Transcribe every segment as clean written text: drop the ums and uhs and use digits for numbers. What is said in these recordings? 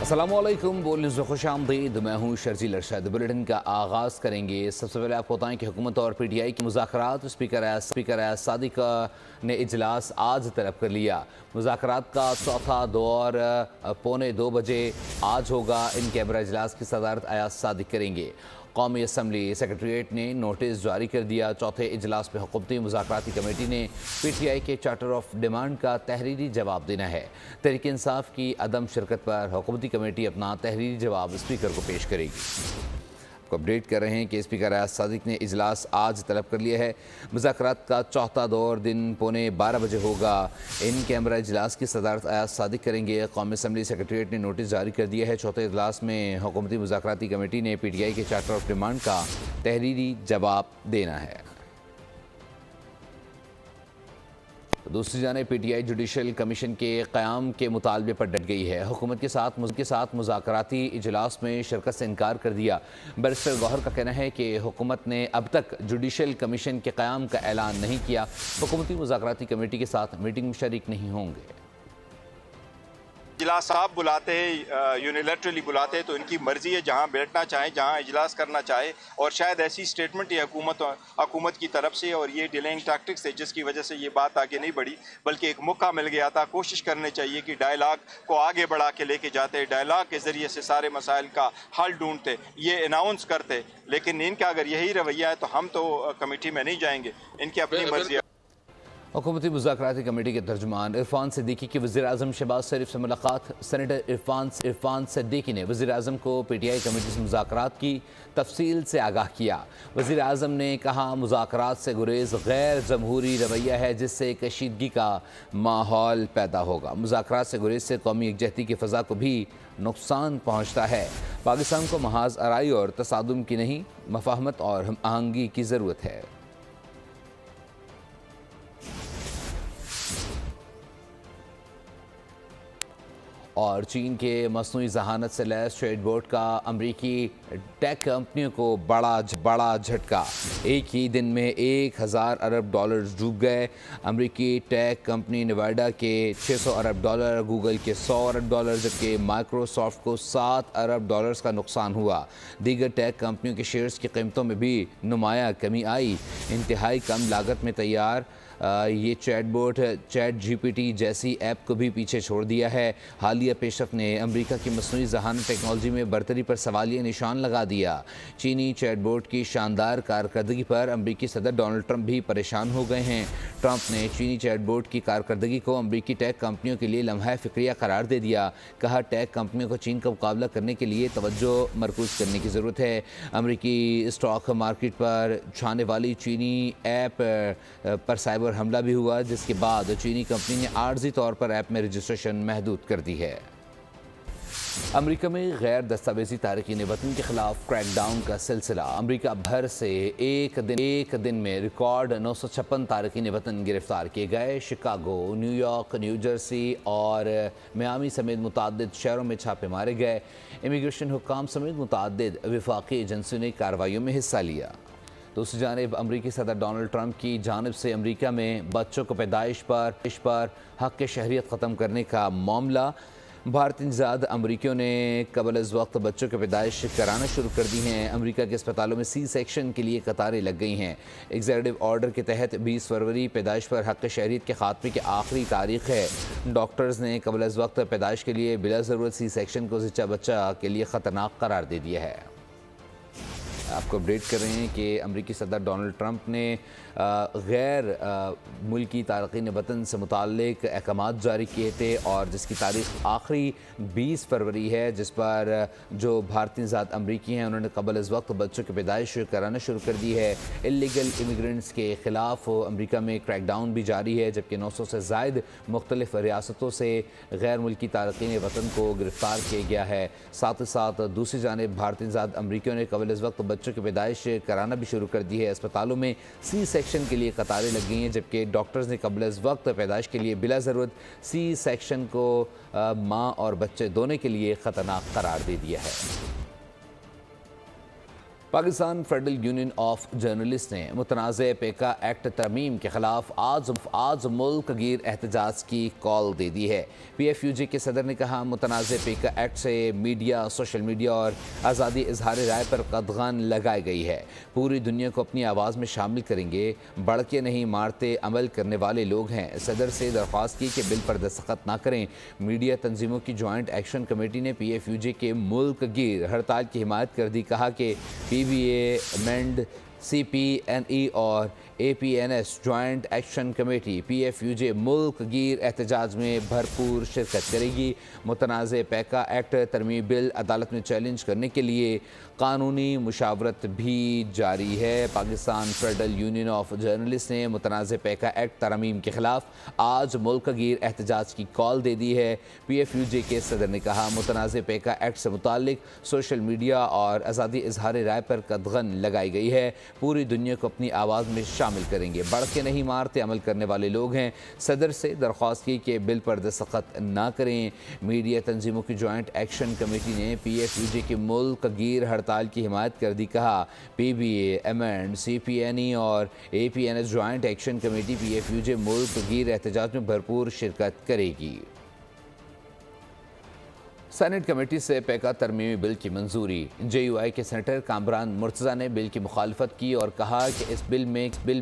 अस्सलामुअलैकुम। बोलने से खुश आमदीद। मैं हूँ शर्जील अरशद। बुलेटिन का आगाज़ करेंगे। सबसे पहले आपको बताएं कि हुकूमत और PTI की मुज़ाकरात। स्पीकर अयाज सादिक ने इजलास आज तलब कर लिया। मुज़ाकरात का चौथा दौर 1:45 बजे आज होगा। इन कैमरा इजलास की सदारत अयाज सादिक करेंगे। कौमी असम्बली सेक्रेटरीट ने नोटिस जारी कर दिया। चौथे इजलास में हुकूमती मुज़ाकराती कमेटी ने PTI के चार्टर ऑफ डिमांड का तहरीरी जवाब देना है। तहरीक इंसाफ की अदम शिरकत पर हुकूमती कमेटी अपना तहरीरी जवाब स्पीकर को पेश करेगी। अपडेट कर रहे हैं कि स्पीकर अयाज सादिक ने इजलास आज तलब कर लिया है। मुज़ाकरात का चौथा दौर दिन 11:45 बजे होगा। इन कैमरा इजलास की सदारत अयाज सादिक करेंगे। कौमी असम्बली सेक्रेटरीट ने नोटिस जारी कर दिया है। चौथे इजलास में हुकूमती मुज़ाकराती कमेटी ने PTI के चार्टर ऑफ डिमांड का तहरीरी जवाब देना है। दूसरी जानिब PTI जुडिशल कमीशन के क़याम के मुतालबे पर डट गई है। हुकूमत के साथ मुज़ाकराती इजलास में शिरकत से इनकार कर दिया। बैरिस्टर गौहर का कहना है कि हुकूमत ने अब तक जुडिशल कमीशन के क़याम का ऐलान नहीं किया। हुकूमती मुज़ाकराती कमेटी के साथ मीटिंग में शरीक नहीं होंगे। इजलास साहब बुलाते हैं, यूनिलेटरली बुलाते हैं, तो इनकी मर्जी है जहाँ बैठना चाहे, जहाँ इजलास करना चाहे। और शायद ऐसी स्टेटमेंट ये हुकूमत की तरफ से और ये डिलेइंग टैक्टिक्स है जिसकी वजह से ये बात आगे नहीं बढ़ी, बल्कि एक मौका मिल गया था। कोशिश करनी चाहिए कि डायलॉग को आगे बढ़ा के लेके जाते, डायलॉग के ज़रिए से सारे मसाइल का हल ढूंढते, ये अनाउंस करते। लेकिन इनका अगर यही रवैया है तो हम तो कमेटी में नहीं जाएंगे। इनकी अपनी मर्जी है। हुकूमती मुज़ाकराती कमेटी के तर्जुमान इरफान सिद्दीकी की वज़ीर-ए-आज़म शहबाज शरीफ से मुलाकात। सेनेटर इरफान सिद्दीकी ने वज़ीर-ए-आज़म को PTI कमेटी से मुज़ाकरात की तफसील से आगाह किया। वज़ीर-ए-आज़म ने कहा, मुज़ाकरात से गुरेज गैर जमहूरी रवैया है जिससे कशीदगी का माहौल पैदा होगा। मुज़ाकरात से गुरेज से कौमी यकजहती की फ़ज़ा को भी नुकसान पहुँचता है। पाकिस्तान को महाज आराई और तसादुम की नहीं, मफाहमत और हम आहंगी की ज़रूरत है। और चीन के मसनूई जहानत से लैस ट्रेड बोर्ड का अमरीकी टेक कंपनियों को बड़ा झटका। एक ही दिन में 1000 अरब डॉलर डूब गए। अमरीकी टेक कंपनी नेवाडा के 600 अरब डॉलर, गूगल के 100 अरब डॉलर, जबकि माइक्रोसॉफ्ट को 7 अरब डॉलर्स का नुकसान हुआ। दीगर टेक कंपनियों के शेयर्स की कीमतों में भी नुमाया कमी आई। इंतहाई कम लागत में तैयार ये चैट GPT जैसी ऐप को भी पीछे छोड़ दिया है। हालिया पेशरफ ने अमेरिका की मसनूई जहानत टेक्नोलॉजी में बरतरी पर सवालिया निशान लगा दिया। चीनी चैटबोट की शानदार कारकर्दगी पर अमेरिकी सदर डोनाल्ड ट्रंप भी परेशान हो गए हैं। ट्रंप ने चीनी चैटबोट की कारकर्दगी को अमेरिकी टेक कंपनियों के लिए लम्हा फ़िक्रिया करार दे दिया। कहा, टेक कंपनियों को चीन का मुकाबला करने के लिए तवज्जो मरकूज़ करने की ज़रूरत है। अमेरिकी स्टॉक मार्केट पर छाने वाली चीनी ऐप पर साइबर हमला भी हुआ, जिसके बाद चीनी कंपनी ने आर्जी तौर पर ऐप में रजिस्ट्रेशन महदूद कर दी है। अमेरिका में गैर दस्तावेजी तारकीन वतन के खिलाफ क्रैकडाउन का सिलसिला। अमेरिका भर से एक दिन में रिकॉर्ड 956 तारकीन वतन गिरफ्तार किए गए। शिकागो, न्यूयॉर्क, न्यू जर्सी और मियामी समेत मुतअद्दिद शहरों में छापे मारे गए। इमिग्रेशन हुक्काम समेत मुतअद्दिद वफाकी एजेंसियों ने कार्रवाइयों में हिस्सा लिया। दूसरी जानिब अमरीकी सदर डोनाल्ड ट्रंप की जानिब से अमरीका में बच्चों को पैदाइश पर हक़ के शहरियत ख़त्म करने का मामला। भारतीय ज़ाद अमरीकियों ने कबल अज़ वक्त बच्चों की पैदाइश कराना शुरू कर दी हैं। अमरीका के अस्पतालों में C सेक्शन के लिए कतारें लग गई हैं। एग्जीक्यूटिव ऑर्डर के तहत 20 फरवरी पैदाइश पर हक़ शहरियत के खात्मे की आखिरी तारीख है। डॉक्टर्स ने कबल अज़ वक्त पैदाइश के लिए बिला ज़रूरत C सेक्शन को ज़िच्चा बच्चा के लिए ख़तरनाक करार दे दिया है। आपको अपडेट कर रहे हैं कि अमरीकी सदर डोनाल्ड ट्रंप ने गैर मुल्की तारकीन वतन से मुताल्लिक अहकामात जारी किए थे और जिसकी तारीख़ आखिरी 20 फरवरी है, जिस पर जो भारतीय ज़ात अमरीकी हैं उन्होंने कबल इस वक्त बच्चों की पैदाइश कराना शुरू कर दी है। इलीगल इमिग्रेंट्स के ख़िलाफ़ अमरीका में क्रैकडाउन भी जारी है, जबकि 900 से ज़ायद मुख्तलिफ़ रियासतों से गैर मुल्की तारकीन वतन को गिरफ़्तार किया गया है। साथ ही साथ दूसरी जानिब भारतीय ज़ात अमरीकियों ने कबल इस वक्त बच्चों की पैदाइश कराना भी शुरू कर दी है। अस्पतालों में C सेक्शन के लिए कतारें लग गई हैं, जबकि डॉक्टर्स ने कबल इस वक्त पैदाइश के लिए बिला ज़रूरत C सेक्शन को माँ और बच्चे दोनों के लिए ख़तरनाक करार दे दिया है। Pakistan federal union of journalist ने मुतनाज़ पेका एक्ट तरमीम के खिलाफ आज मुल्क गिर एहतजाज की कॉल दे दी है। PFUJ के सदर ने कहा, मुतनाज़ पेका एक्ट से मीडिया, सोशल मीडिया और आज़ादी इजहार राय पर कदगन लगाई गई है। पूरी दुनिया को अपनी आवाज़ में शामिल करेंगे। बढ़ के नहीं मारते अमल करने वाले लोग हैं। सदर से दरख्वास्त की कि बिल पर दस्तखत ना करें। मीडिया तंजीमों की जॉइंट एक्शन कमेटी ने PFUJ के मुल्क गिर हड़ताल की हिमायत कर दी। कहा कि PBA, MEND, CPNE और APNS joint action committee PFUJ मुल्क गिर एहतजाज में भरपूर शिरकत करेगी। मुतनाज़ पैका एक्ट तरमीम बिल अदालत में चैलेंज करने के लिए कानूनी मुशावरत भी जारी है। Pakistan federal union of journalist ने मुतनाज़ पैका एक्ट तरमीम के खिलाफ आज मुल्क गिर एहतजाज की कॉल दे दी है। PFUJ के सदर ने कहा, मुतनाज़ पैका एक्ट से मुताल्लिक सोशल मीडिया और आज़ादी इजहार राय पर कदगन लगाई गई है। पूरी दुनिया को अपनी आवाज़ में शामिल करेंगे। बढ़ के नहीं मारते अमल करने वाले लोग हैं। सदर से दरख्वास्त की कि बिल पर दस्तखत ना करें। मीडिया तंजीमों की जॉइंट एक्शन कमेटी ने PFUJ की मुल्क गिर हड़ताल की हिमायत कर दी। कहा, PBA, MEND, CPNE और APNS joint action committee PFUJ मुल्क गिर एहतजाज में भरपूर शिरकत करेगी। सेनेट कमेटी से पैका तरमीमी बिल की मंजूरी। JUI के सेनेटर कामरान मुर्तज़ा ने बिल की मुखालफत की और कहा कि इस बिल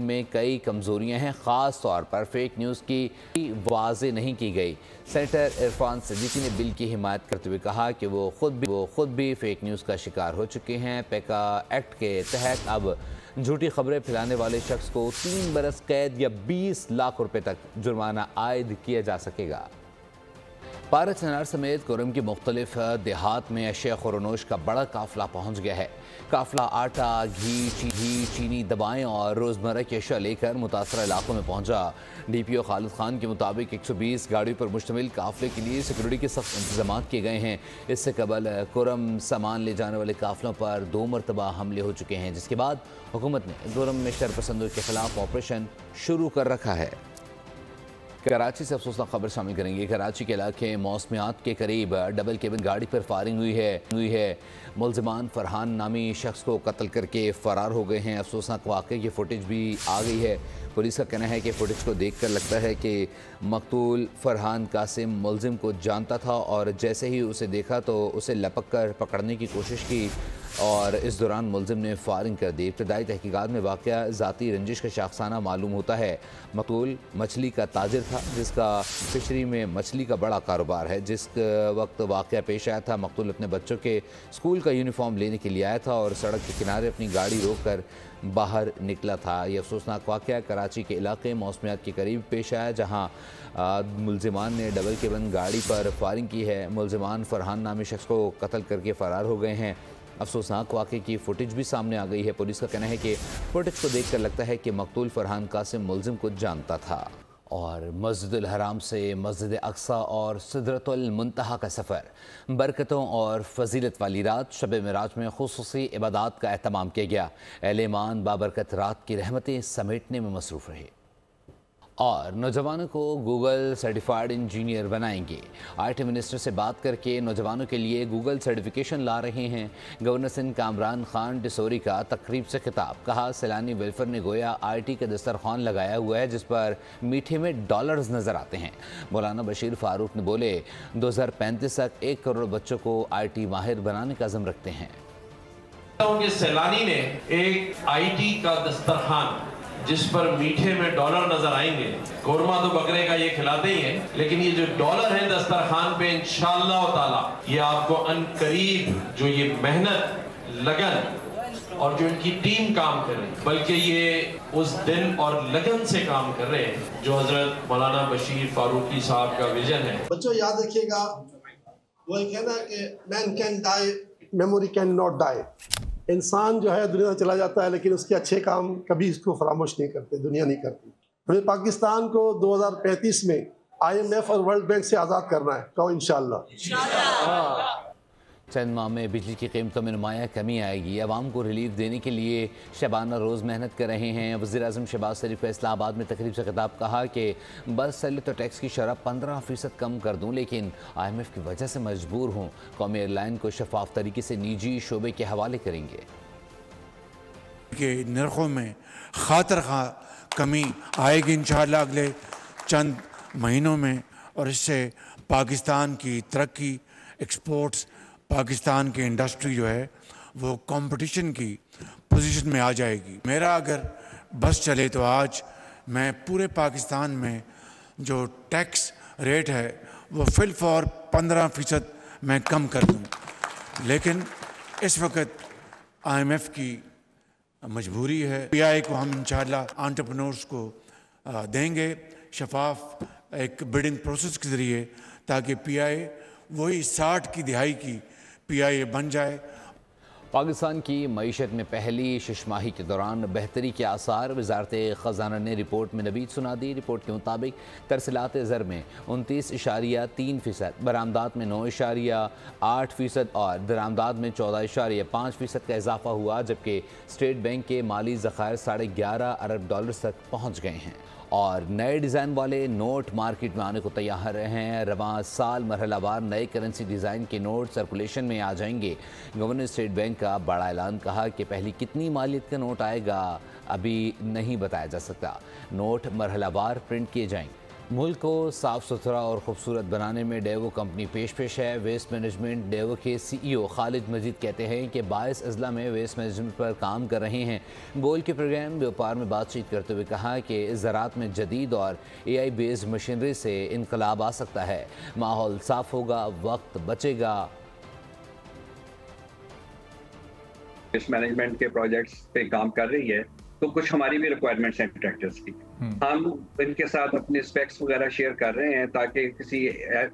में कई कमज़ोरियाँ हैं, ख़ास तौर पर फेक न्यूज़ की वाज़े नहीं की गई। सेनेटर इरफान सिद्दीकी ने बिल की हिमायत करते हुए कहा कि वो खुद भी फेक न्यूज़ का शिकार हो चुके हैं। पैका एक्ट के तहत अब झूठी खबरें फैलाने वाले शख्स को 3 बरस कैद या 20 लाख रुपए तक जुर्माना आयद किया जा सकेगा। पारा चनार समेत कुरम की मुख्तलिफ देहात में अशिया खुरनोश का बड़ा काफिला पहुँच गया है। काफिला आटा, घी, चीनी, दवाएँ और रोज़मर्रा की अशिया लेकर मुतासरा इलाकों में पहुँचा। DPO खालिद खान के मुताबिक 120 गाड़ियों पर मुश्तमिल काफिले के लिए सिक्योरिटी के सख्त इंतजाम किए गए हैं। इससे कबल कुरम सामान ले जाने वाले काफिलों पर 2 मरतबा हमले हो चुके हैं, जिसके बाद हुकूमत ने कुरम में शरपसंदों के खिलाफ ऑपरेशन शुरू कर रखा है। कराची से अफसोसनाक खबर शामिल करेंगे। कराची के इलाके मौसमियात के करीब डबल केबिन गाड़ी पर फायरिंग हुई है। मुल्ज़िमान फरहान नामी शख्स को कत्ल करके फ़रार हो गए हैं। अफसोसनाक वाक़े की फुटेज भी आ गई है। पुलिस का कहना है कि फुटेज को देखकर लगता है कि मकतूल फरहान कासिम मुल्ज़िम को जानता था और जैसे ही उसे देखा तो उसे लपक कर पकड़ने की कोशिश की और इस दौरान मुल्ज़िम ने फायरिंग कर दी। इब्तदाई तहकीकात में वाक़या ज़ाती रंजिश का शाखसाना मालूम होता है। मकतूल मछली का ताजिर था जिसका फिशरी में मछली का बड़ा कारोबार है। जिस वक्त वाक़या पेश आया था, मकतूल अपने बच्चों के स्कूल का यूनिफॉर्म लेने के लिए आया था और सड़क के किनारे अपनी गाड़ी रोक कर बाहर निकला था। यह अफसोसनाक वाक़या कराची के इलाके मौसमियात के करीब पेश आया, जहाँ मुल्ज़िमान ने डबल केबिन गाड़ी पर फायरिंग की है। मुल्ज़िमान फरहान नामी शख्स को कत्ल करके फ़रार हो गए हैं। अफसोसनाक वाक़े की फुटेज भी सामने आ गई है। पुलिस का कहना है कि फुटेज को देखकर लगता है कि मकतूल फरहान कासिम मुल्ज़िम को जानता था। और मस्जिदुल हराम से मस्जिद अक्सा और सिदरतुल मुंतहा का सफ़र, बरकतों और फजीलत वाली रात शब मिराज में खुसूसी इबादात का एहतमाम किया गया। अहले ईमान बाबरकत रात की रहमतें समेटने में मसरूफ़ रहे और नौजवानों को गूगल सर्टिफाइड इंजीनियर बनाएंगे। IT मिनिस्टर से बात करके नौजवानों के लिए गूगल सर्टिफिकेशन ला रहे हैं। गवर्नर सिंध कामरान खान डिसोरी का तकरीब से खिताब। कहा, सैलानी वेलफेयर ने गोया IT का दस्तरखान लगाया हुआ है जिस पर मीठे में डॉलर्स नज़र आते हैं। मौलाना बशीर फारूक ने बोले, 2035 तक 1 करोड़ बच्चों को IT माहिर बनाने का अज़म रखते हैं। सैलानी ने एक IT का दस्तरखान जिस पर मीठे में डॉलर नजर आएंगे। कोरमा तो बकरे का ये खिलाते ही हैं, लेकिन ये जो डॉलर है दस्तरखान पे इंशाअल्लाह ताला ये आपको अनकरीब जो ये मेहनत, लगन और जो इनकी टीम काम कर रही है, बल्कि ये उस दिल और लगन से काम कर रहे हैं जो हजरत मौलाना बशीर फारूकी साहब का विजन है। बच्चों याद रखिएगा, वो एक है ना कि man can die, memory can not die. इंसान जो है दुनिया से चला जाता है लेकिन उसके अच्छे काम कभी इसको फरामोश नहीं करते, दुनिया नहीं करती। हमें पाकिस्तान को 2035 में IMF और वर्ल्ड बैंक से आज़ाद करना है। कहो इंशाअल्लाह। चंद माह में बिजली की कीमतों में नुमाया कमी आएगी। आवाम को रिलीफ देने के लिए शबाना रोज़ मेहनत कर रहे हैं। वज़ीर-ए-आज़म शहबाज शरीफ का इस्लामाबाद में तकरीब से खिताब। कहा कि बस चले तो टैक्स की शरह 15% कम कर दूँ, लेकिन IMF की वजह से मजबूर हूँ। कौमी एयरलाइन को शफाफ तरीके से निजी शोबे के हवाले करेंगे। के नरखों में खातर खा कमी आएगी इंशाअल्लाह अगले चंद महीनों में, और इससे पाकिस्तान की तरक्की, एक्सपोर्ट्स, पाकिस्तान की इंडस्ट्री जो है वो कंपटीशन की पोजीशन में आ जाएगी। मेरा अगर बस चले तो आज मैं पूरे पाकिस्तान में जो टैक्स रेट है वो फिल फॉर 15% मैं कम कर दूं, लेकिन इस वक्त IMF की मजबूरी है। PI को हम इंशाअल्लाह एंटरप्रेन्योर्स को देंगे शफाफ एक बिडिंग प्रोसेस के ज़रिए, ताकि PI वही 60 की दिहाई की PI बन जाए। पाकिस्तान की मईशत में पहली शशमाही के दौरान बेहतरी के आसार, वजारत ख़जाना ने रिपोर्ट में नवीद सुना दी। रिपोर्ट के मुताबिक तरसीलात ज़र में 29.3%, बरामदात में 9.8% और दरामदात में 14.5% का इजाफा हुआ, जबकि स्टेट बैंक के माली ज़खायर $11.5 अरब तक पहुँच गए हैं और नए डिज़ाइन वाले नोट मार्केट में आने को तैयार हैं। रवां साल मरहलावार नए करेंसी डिज़ाइन के नोट सर्कुलेशन में आ जाएंगे। गवर्नर स्टेट बैंक का बड़ा ऐलान, कहा कि पहली कितनी मालियत का नोट आएगा अभी नहीं बताया जा सकता। नोट मरहलावार प्रिंट किए जाएंगे। मुल्क को साफ़ सुथरा और ख़ूबसूरत बनाने में डेवो कंपनी पेश है। वेस्ट मैनेजमेंट डेवो के CEO खालिद मजीद कहते हैं कि 22 अजला में वेस्ट मैनेजमेंट पर काम कर रहे हैं। गोल के प्रोग्राम व्यापार में बातचीत करते हुए कहा कि ज़राअत में जदीद और AI बेस्ड मशीनरी से इनकलाब आ सकता है। माहौल साफ़ होगा, वक्त बचेगा। वेस्ट मैनेजमेंट के प्रोजेक्ट्स पे काम कर रही है, तो कुछ हमारी भी रिक्वायरमेंट्स हैं ट्रैक्टर्स की। हम इनके साथ अपने स्पेक्स वगैरह शेयर कर रहे हैं ताकि किसी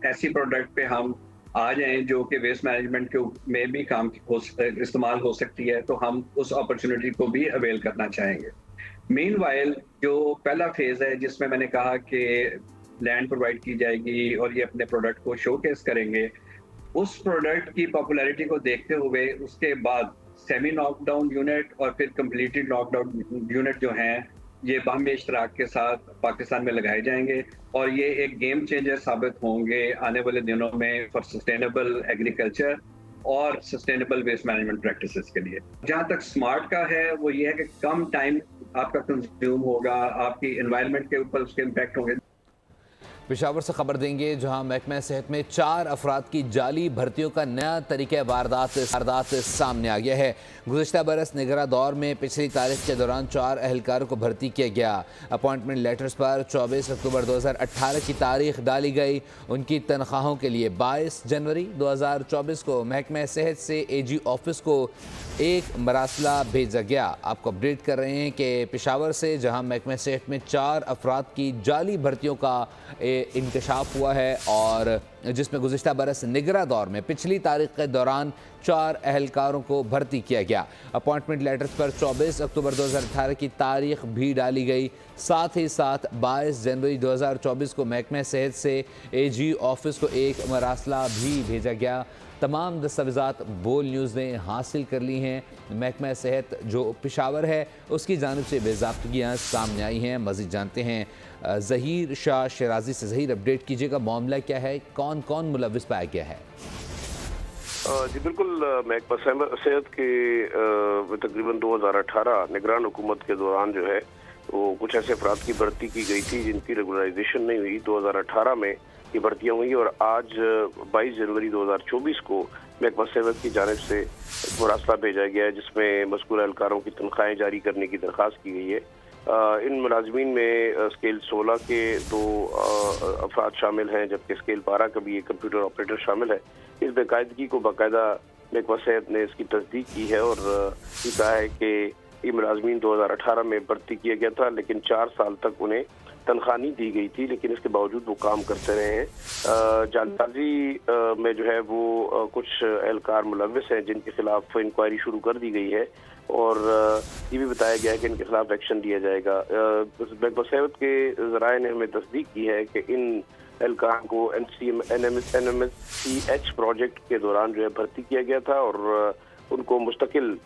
ऐसी प्रोडक्ट पे हम आ जाएं जो कि वेस्ट मैनेजमेंट के में भी काम इस्तेमाल हो सकती है, तो हम उस अपॉर्चुनिटी को भी अवेल करना चाहेंगे। मीनवाइल जो पहला फेज है जिसमें मैंने कहा कि लैंड प्रोवाइड की जाएगी और ये अपने प्रोडक्ट को शोकेस करेंगे, उस प्रोडक्ट की पॉपुलैरिटी को देखते हुए उसके बाद सेमी नॉकडाउन यूनिट और फिर कंप्लीटेड नॉकडाउन यूनिट जो हैं ये बाहमी इश्तराक के साथ पाकिस्तान में लगाए जाएंगे और ये एक गेम चेंजर साबित होंगे आने वाले दिनों में फॉर सस्टेनेबल एग्रीकल्चर और सस्टेनेबल वेस्ट मैनेजमेंट प्रैक्टिसेस के लिए। जहाँ तक स्मार्ट का है वो ये है कि कम टाइम आपका कंज्यूम होगा, आपकी एनवायरनमेंट के ऊपर उसके इम्पैक्ट होंगे। पेशावर से खबर देंगे जहां महकमा सेहत में 4 अफराद की जाली भर्तियों का नया तरीका वारदात सामने आ गया है। गुज़िश्ता बरस निगरा दौर में पिछली तारीख के दौरान 4 अहलकारों को भर्ती किया गया। अपॉइंटमेंट लेटर्स पर 24 अक्टूबर 2018 की तारीख डाली गई। उनकी तनख्वाहों के लिए 22 जनवरी 2024 को महकमा सेहत से AG ऑफिस को एक मरासला भेजा गया। आपको अपडेट कर रहे हैं कि पेशावर से जहां महकमा सेहत में 4 अफराद की जाली भर्तियों का इंकशाफ हुआ है और जिसमें गुज़िश्ता बरस निगरा दौर में पिछली तारीख के दौरान 4 अहलकारों को भर्ती किया गया। अपॉइंटमेंट लेटर्स पर 24 अक्टूबर 2018 की तारीख भी डाली गई। साथ ही साथ 22 जनवरी 2024 को महकमा सेहत से AG ऑफिस को एक मरासला भी भेजा गया। तमाम दस्तावेज़ात बोल न्यूज़ ने हासिल कर ली हैं। महकमा सेहत जो पेशावर है उसकी जानिब से बेज़ाब्तगियाँ सामने आई हैं। मज़ीद जानते हैं ज़हीर शाह शराजी से। ज़हीर, अपडेट कीजिएगा, मामला क्या है, कौन कौन मुलव्विस पाया गया है? जी बिल्कुल, महकमा सेहत के तकरीबन 2018 निगरान हुकूमत के दौरान जो है वो कुछ ऐसे अफराद की भर्ती की गई थी जिनकी रेगुलराइजेशन नहीं हुई। 2018 में ये भर्तियाँ हुई और आज 22 जनवरी 2024 को महकमा सेहत की जानिब से मुरासला भेजा गया है जिसमें मज़कूर एहलकारों की तनख्वाहें जारी करने की दरख्वास्त की गई है। इन मुलाजमीन में स्केल 16 के 2 अफराद शामिल हैं, जबकि स्केल 12 का भी एक कंप्यूटर ऑपरेटर शामिल है। इस बेकायदगी को बाकायदा महकमा सेहत ने इसकी तस्दीक की है और ये कहा है कि ये मुलाजमीन 2018 में भर्ती किया गया था, लेकिन 4 साल तक उन्हें तनख्वाह नहीं दी गई थी, लेकिन इसके बावजूद वो काम करते रहे हैं। जालसाजी में जो है वो कुछ एहलकार मुलव्विस हैं जिनके खिलाफ इंक्वायरी शुरू कर दी गई है और ये भी बताया गया है कि इनके खिलाफ एक्शन लिया जाएगा। महकमा सेहत के ज़राए ने हमें तस्दीक की है कि इन एहलकार को NMSCH प्रोजेक्ट के दौरान जो है भर्ती किया गया था और उनको मुस्तकिल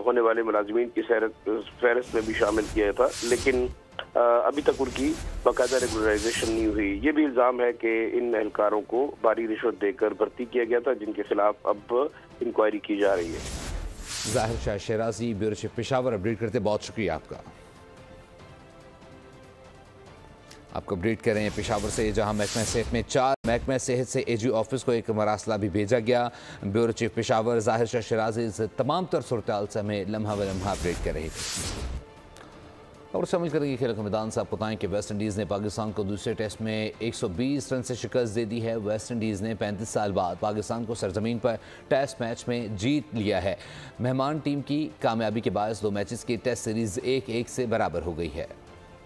होने वाले मुलाजमीन की फहरिस्त में भी शामिल किया था, लेकिन अभी तक उनकी बाकायदा रेगुलराइजेशन नहीं हुई। ये भी इल्ज़ाम है कि इन एहलकारों को भारी रिश्वत देकर भर्ती किया गया था जिनके खिलाफ अब इंक्वायरी की जा रही है। जाहिर Shah शराजी, bureau chief Peshawar, update करते बहुत शुक्रिया आपका। आपको अपडेट कर रहे हैं पेशावर से, जहां महकमा सेहत में 4 महकमा सेहत से एजी ऑफिस को एक मरासला भी भेजा गया। ब्यूरो चीफ पेशावर जाहिर शाह शराजी तमाम तर सूरत से हमें लम्हा व लम्हा अपडेट कर रहे थे। और शामिल करेंगे खेल के मैदान से। आपको बताएं कि वेस्ट इंडीज़ ने पाकिस्तान को दूसरे टेस्ट में 120 रन से शिकस्त दे दी है। वेस्ट इंडीज़ ने 35 साल बाद पाकिस्तान को सरजमीन पर टेस्ट मैच में जीत लिया है। मेहमान टीम की कामयाबी के बाद 2 मैचेस की टेस्ट सीरीज 1-1 से बराबर हो गई है।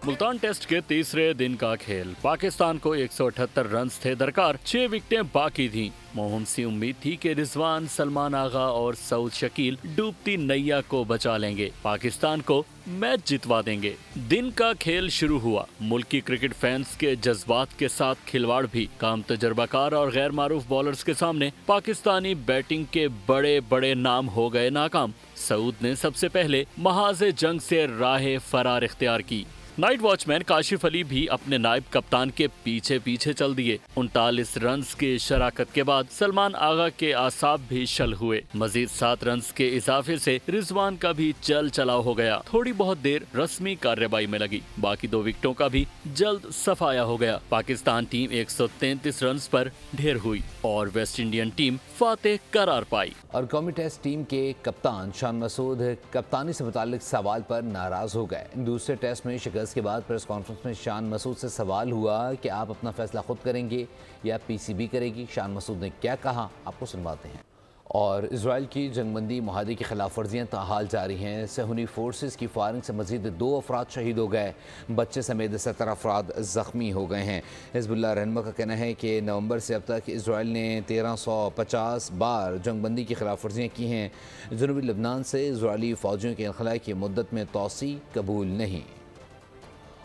मुल्तान टेस्ट के तीसरे दिन का खेल, पाकिस्तान को 178 रन थे दरकार, 6 विकेटें बाकी थीं। मोहम्मद से उम्मीद थी कि रिजवान, सलमान आगा और सऊद शकील डूबती नैया को बचा लेंगे, पाकिस्तान को मैच जितवा देंगे। दिन का खेल शुरू हुआ। मुल्की क्रिकेट फैंस के जज्बात के साथ खिलवाड़ भी। काम तजर्बाकार और गैर मारूफ बॉलर्स के सामने पाकिस्तानी बैटिंग के बड़े बड़े नाम हो गए नाकाम। सऊद ने सबसे पहले महाज़े जंग से राह फरार इख्तियार की। नाइट वॉचमैन काशिफ अली भी अपने नायब कप्तान के पीछे पीछे चल दिए। 39 रन्स की शराकत के बाद सलमान आगा के आसाब भी शल हुए। मजीद 7 रन्स के इजाफे से रिजवान का भी चल चलाव हो गया। थोड़ी बहुत देर रस्मी कार्रवाई में लगी, बाकी 2 विकेटों का भी जल्द सफाया हो गया। पाकिस्तान टीम 133 रन्स पर ढेर हुई और वेस्ट इंडियन टीम फातेह करार पाई। और कौमी टेस्ट टीम के कप्तान शान मसूद कप्तानी से मुतालिक सवाल पर नाराज हो गए। दूसरे टेस्ट में शिकस्त के बाद प्रेस कॉन्फ्रेंस में शान मसूद से सवाल हुआ कि आप अपना फैसला खुद करेंगे या पीसीबी करेगी। शान मसूद ने क्या कहा, आपको सुनवाते हैं। और इजराइल की जंगबंदी मुआहदे की खिलाफ वर्जियाँ ताहाल जारी हैं। सहूनी फोर्सेस की फायरिंग से मजीद 2 अफराद शहीद हो गए, बच्चे समेत 17 अफराद ज़ख्मी हो गए हैं। हिज़्बुल्लाह रहनुमा का कहना है कि नवंबर से अब तक इजराइल ने 1350 बार जंगबंदी की खिलाफ वर्जियाँ की हैं। जनूबी लबनान से इजरायली फ़ौजियों के इनखला की मुद्दत में तोसी कबूल नहीं।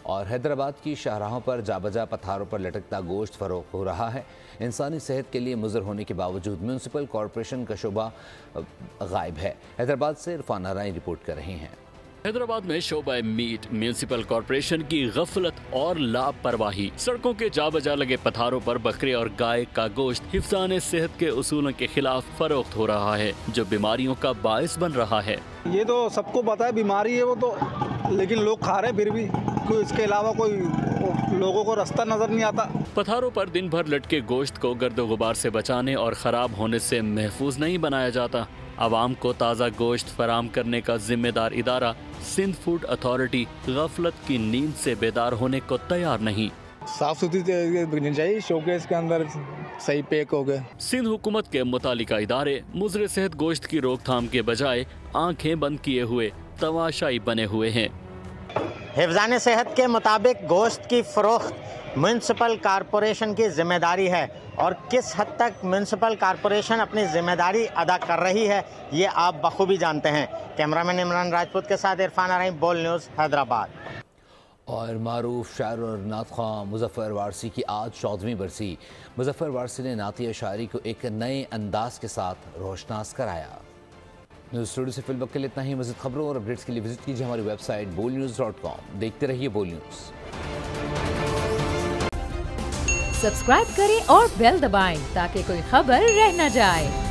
और हैदराबाद की शाहराहों पर जाबजा पत्थरों पर लटकता गोश्त फरोख्त हो रहा है। इंसानी सेहत के लिए मुज़र होने के बावजूद म्यूनसिपल कॉरपोरेशन का शोबा गायब है। हैदराबाद से इरफान नारायणी रिपोर्ट कर रहे हैं। हैदराबाद में शोबा मीट म्यूनसिपल कॉरपोरेशन की गफलत और लापरवाही। सड़कों के जा बजा लगे पत्थरों पर बकरे और गाय का गोश्त हिफ्ज़ाने सेहत के उसूलों के खिलाफ फरोख्त हो रहा है, जो बीमारियों का बायस बन रहा है। ये तो सबको पता है बीमारी है वो तो, लेकिन लोग खा रहे फिर भी, कोई इसके अलावा कोई लोगों को रास्ता नजर नहीं आता। पत्थरों पर दिन भर लटके गोश्त को गर्दो गुबार से बचाने और खराब होने से महफूज नहीं बनाया जाता। आवाम को ताज़ा गोश्त फराम करने का जिम्मेदार इदारा सिंध फूड अथॉरिटी गफलत की नींद से बेदार होने को तैयार नहीं। साफ सुथरी बिकनी चाहिए, शोकेस के अंदर सही पैक हो गए। सिंध हुकूमत के मुतालिका इदारे मुजरे सेहत गोश्त की रोकथाम के बजाय आंखें बंद किए हुए तमाशाई बने हुए हैं। हिफ्ज़ाने सेहत के मुताबिक गोश्त की फरोख्त म्यूनसिपल कॉरपोरेशन की जिम्मेदारी है, और किस हद तक म्यूनसिपल कॉरपोरेशन अपनी जिम्मेदारी अदा कर रही है ये आप बखूबी जानते हैं। कैमरामैन इमरान राजपूत के साथ इरफान नारायणी, बोल न्यूज़, हैदराबाद। और मारूफ शायर और नात ख़्वां मुज़फ़्फ़र वारसी की आज 14वीं बरसी। मुज़फ़्फ़र वारसी ने नाती शायरी को एक नए अंदाज के साथ रोशनास कराया। न्यूज़ स्टूडियो से फिल वक्त के लिए इतना ही। मज़ीद खबरों और अपडेट्स के लिए विजिट कीजिए हमारी वेबसाइट bolnews.com। देखते रहिए बोल न्यूज़। सब्सक्राइब करें और बेल दबाएं ताकि कोई खबर रह न जाए।